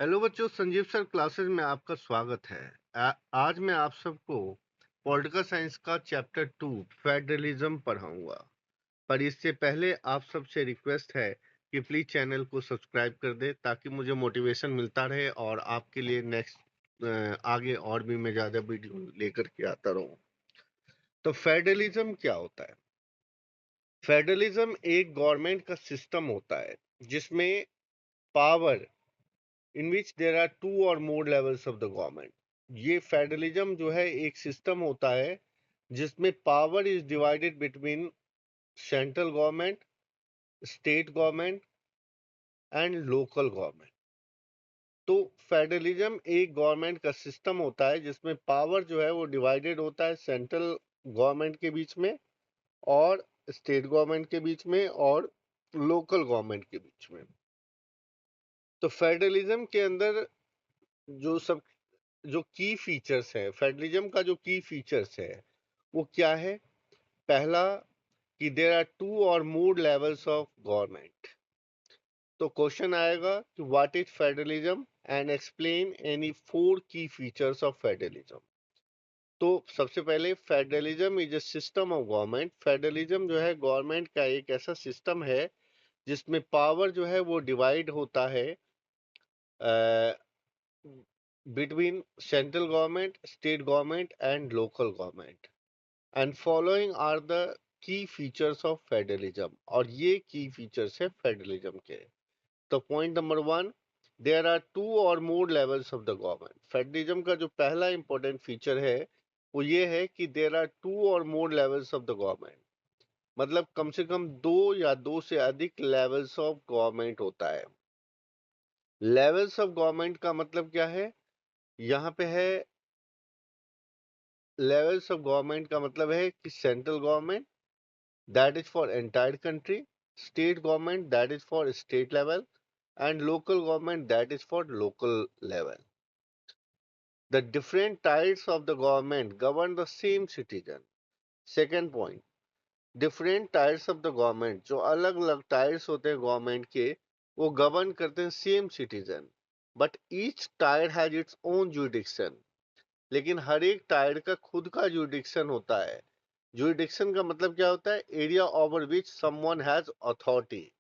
Hello बच्चों, Sanjeev sir classes में आपका स्वागत है। आज मैं आप सबको पॉलिटिकल साइंस का चैप्टर 2 फेडरलिज्म पढ़ाऊंगा। पर इससे पहले आप सबसे रिक्वेस्ट है कि प्लीज चैनल को सब्सक्राइब कर दे ताकि मुझे मोटिवेशन मिलता रहे और आपके लिए नेक्स्ट आगे और भी मैं ज़्यादा वीडियो लेकर के आता रहूं। तो फेडरलिज्म क्या होता है? फेडरलिज्म एक गवर्नमेंट का सिस्टम होता है जिसमें power in which there are two or more levels of the government। ये फेडरलिज्म जो है एक सिस्टम होता है जिसमें power is divided between central government, state government and local government. तो फेडरलिज्म एक गवर्नमेंट का सिस्टम होता है जिसमें पावर जो है वो डिवाइडेड होता है सेंट्रल गवर्नमेंट के बीच में और स्टेट गवर्नमेंट के बीच में और लोकल गवर्नमेंट के बीच में। तो फेडरलिज्म के अंदर जो सब जो की फीचर्स है, फेडरलिज्म का जो की फीचर्स है वो क्या है? पहला कि देयर आर टू और मोर लेवल्स ऑफ गवर्नमेंट। तो क्वेश्चन आएगा कि what is federalism and explain any four की फीचर्स ऑफ फेडरलिज्म। तो सबसे पहले federalism is a system of government. Federalism जो है गवर्नमेंट का एक ऐसा सिस्टम है जिसमें पावर जो है वो डिवाइड होता है between central government, state government and local government, and following are the key features of federalism। और ये key features है federalism के। तो point number 1, there are two or more levels of the government। federalism का जो पहला important feature है वो ये है कि there are two or more levels of the government। मतलब कम से कम दो या दो से अधिक levels of government होता है। levels of government का मतलब क्या है? यहाँ पे है लेवल्स ऑफ गवर्नमेंट का मतलब है कि central government that is for entire country, state government that is for state level and local government that is for local level. The different tiers of the government govern the same citizen. Second point, different tiers of the government, जो अलग अलग tyres होते हैं government के वो govern करते हैं same citizen, but each tier has its own jurisdiction. लेकिन हर एक टायर का खुद का जुरिडिक्शन होता है। जुरिडिक्शन का मतलब क्या होता है? Area over which someone has authority.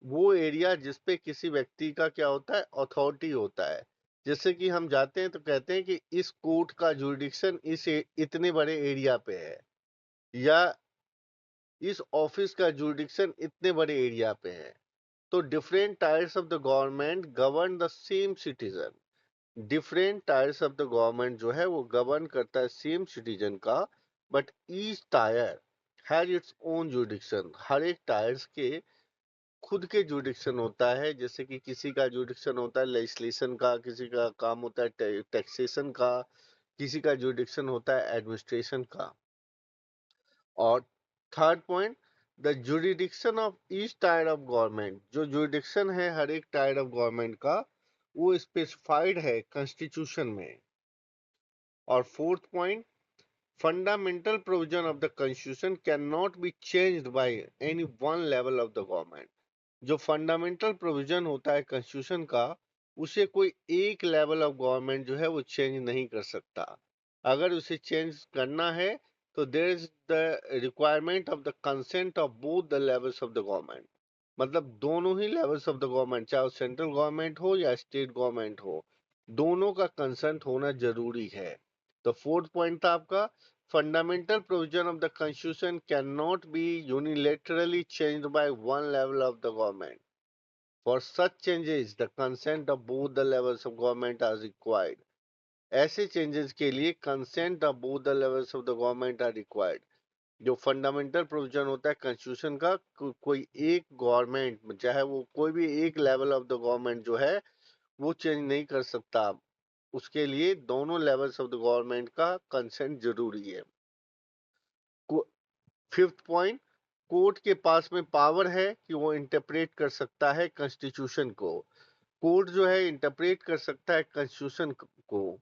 वो एरिया जिस पे किसी व्यक्ति का क्या होता है? अथॉरिटी होता है। जैसे कि हम जाते हैं तो कहते हैं कि इस कोर्ट का जुरिडिक्शन इतने बड़े एरिया पे है, या इस ऑफिस का जुरिडिक्शन इतने बड़े एरिया पे है। तो different tiers of the government govern the same citizen. Different tiers of the government जो है वो गवर्न करता है सेम सिटीजन का, but each tier has its own jurisdiction. हर एक टायर्स के खुद के जुरिडिक्शन होता है। जैसे कि किसी का जुरिडिक्शन होता है लेजिस्लेशन का, किसी का काम होता है टैक्सेशन का, किसी का जुरिडिक्शन होता है एडमिनिस्ट्रेशन का। और third point, the jurisdiction of each tyre of government, जो जुरिडिक्शन है हर एक टायर ऑफ गवर्नमेंट का वो स्पेसिफाइड है कॉन्स्टिट्यूशन में। और fourth point, fundamental provision of the constitution can not be changed by any one level of the government. जो fundamental provision होता है कॉन्स्टिट्यूशन का उसे कोई एक लेवल ऑफ गवर्नमेंट जो है वो चेंज नहीं कर सकता। अगर उसे चेंज करना है तो there is the requirement of the consent of both the levels of the government. मतलब दोनों ही लेवल्स ऑफ द गवर्नमेंट, चाहे सेंट्रल गवर्नमेंट हो या स्टेट गवर्नमेंट हो, दोनों का कंसेंट होना जरूरी है। तो फोर्थ पॉइंट था आपका, fundamental provision of the constitution can not be unilaterally changed by one level of the government. For such changes the consent of both the levels of government are required. ऐसे changes के लिए consent of both the levels of the government are required. जो fundamental provision होता है constitution का, कोई एक government चाहे वो कोई भी एक लेवल ऑफ द गवर्नमेंट जो है वो चेंज नहीं कर सकता। उसके लिए दोनों लेवल्स ऑफ द गवर्नमेंट का कंसेंट जरूरी है। फिफ्थ पॉइंट, कोर्ट के पास में पावर है कि वो इंटरप्रेट कर सकता है कॉन्स्टिट्यूशन को। कोर्ट जो है इंटरप्रेट कर सकता है कॉन्स्टिट्यूशन को।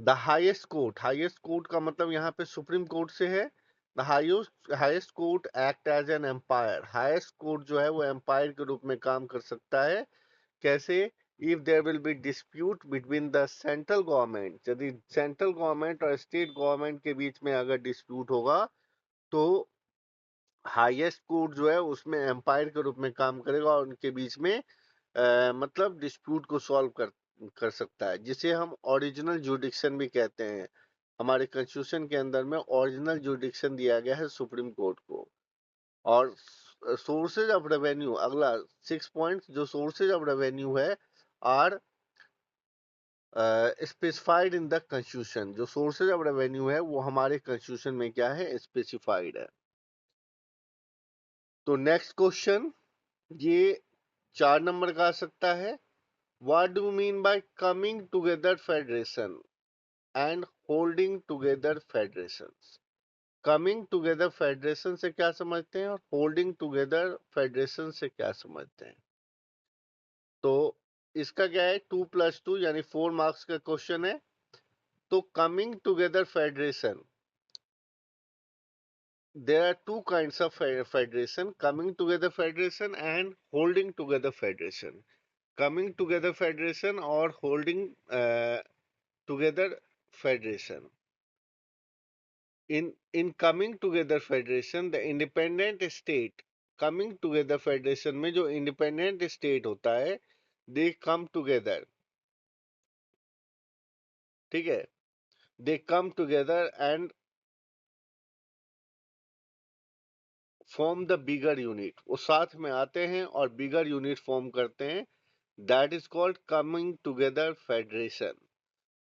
द हाईएस्ट कोर्ट का मतलब यहाँ पे सुप्रीम कोर्ट से है। The highest court act as an umpire. Highest court जो है वो एम्पायर के रूप में काम कर सकता है। कैसे? if there will be dispute between the central government, यदि सेंट्रल गवर्नमेंट और स्टेट गवर्नमेंट के बीच में अगर डिस्प्यूट होगा तो हाईएस्ट कोर्ट जो है उसमें एम्पायर के रूप में काम करेगा और उनके बीच में मतलब डिस्प्यूट को सॉल्व कर सकता है, जिसे हम ओरिजिनल जुडिक्शन भी कहते हैं। हमारे कॉन्स्टिट्यूशन के अंदर में ओरिजिनल जुडिक्शन दिया गया है सुप्रीम कोर्ट को। और सोर्सेज ऑफ रेवेन्यू, अगला 6 पॉइंट, जो सोर्सेज ऑफ रेवेन्यू है are specified in the constitution. जो सोर्सेज ऑफ रेवेन्यू है वो हमारे कॉन्स्टिट्यूशन में क्या है, स्पेसिफाइड है। तो नेक्स्ट क्वेश्चन ये 4 नंबर का आ सकता है। What do mean by coming together federation and holding together federation? Coming together federation से क्या समझते हैं और होल्डिंग टुगेदर फेडरेशन से क्या समझते हैं? तो इसका क्या है, 2+2 यानी 4 मार्क्स का क्वेश्चन है। तो coming together federation, there are two kinds of federation: coming together federation and holding together federation. Coming together federation or holding together federation. In coming together federation, the independent state, coming together federation में जो independent state होता है, they come together, ठीक है, they come together and form the bigger unit. वो साथ में आते हैं और बिगर यूनिट फॉर्म करते हैं, that is called coming together federation.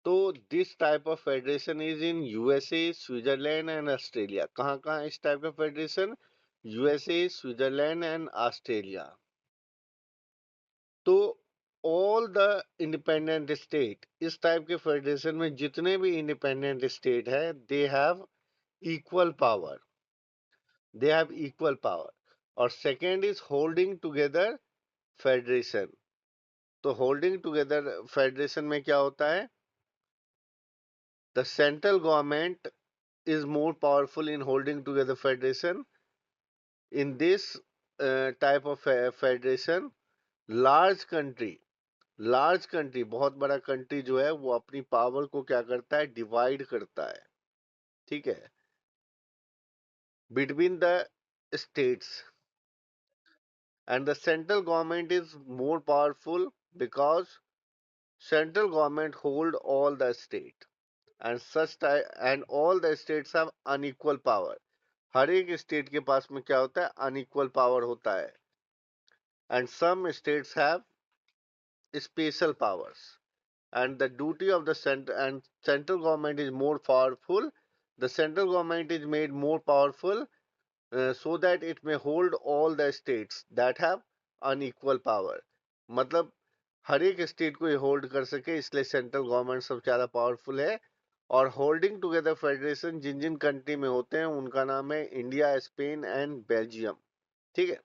तो this type of federation is in USA, Switzerland and Australia. कहाँ कहाँ इस टाइप का federation? USA, Switzerland and Australia. तो ऑल द इंडिपेंडेंट स्टेट, इस टाइप के फेडरेशन में जितने भी इंडिपेंडेंट स्टेट है, they have equal power, they have equal power. और second is holding together federation. तो होल्डिंग टुगेदर फेडरेशन में क्या होता है, the central government is more powerful in holding together federation. In this type of federation, large country, large country, बहुत बड़ा country जो है वो अपनी पावर को क्या करता है, डिवाइड करता है, ठीक है, between the states. And the central government is more powerful because central government hold all the state and all the states have unequal power. हर एक स्टेट के पास में क्या होता है, अनइक्वल पावर होता है। And some states have special powers and the duty of the central government is more powerful. The central government is made more powerful so that it may hold all the states that have unequal power. मतलब हर एक state को ये hold कर सके, इसलिए central government सबसे ज्यादा powerful है। और होल्डिंग टुगेदर फेडरेशन जिन जिन कंट्री में होते हैं उनका नाम है इंडिया, स्पेन एंड बेल्जियम, ठीक है।